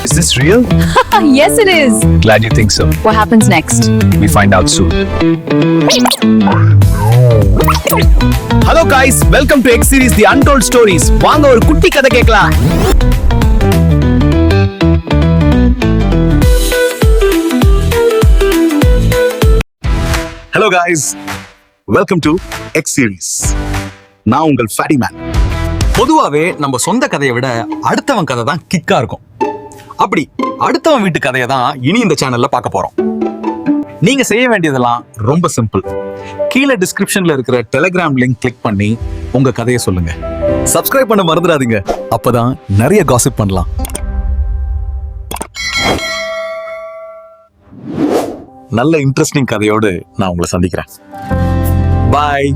Is this real? Yes, it is. Glad you think so. What happens next? We find out soon. Hello guys, welcome to X series The Untold Stories. வாங்க ஒரு குட்டி கதை கேட்கலாம். Hello guys, welcome to X series. நான் உங்கள் ஃபேடி man. பொதுவாவே நம்ம சொந்த கதையை விட அடுத்தவன் கதை தான் கிக்கா இருக்கும். அப்படி அடுத்தவன் வீட்டு கதையை தான் இனி இந்த சேனல்ல பார்க்க போறோம். நீங்க செய்ய வேண்டியதெல்லாம் ரொம்ப சிம்பிள். கீழே டிஸ்கிரிப்ஷன்ல இருக்கிற டெலிகிராம் லிங்க் கிளிக் பண்ணி உங்க கதையை சொல்லுங்க. சப்ஸ்கிரைப் பண்ண மறந்துடாதீங்க. அப்பதான் நிறைய காசிப் பண்ணலாம். நல்ல இன்ட்ரெஸ்டிங் கதையோடு நான் உங்களை சந்திக்கிறேன். பாய்.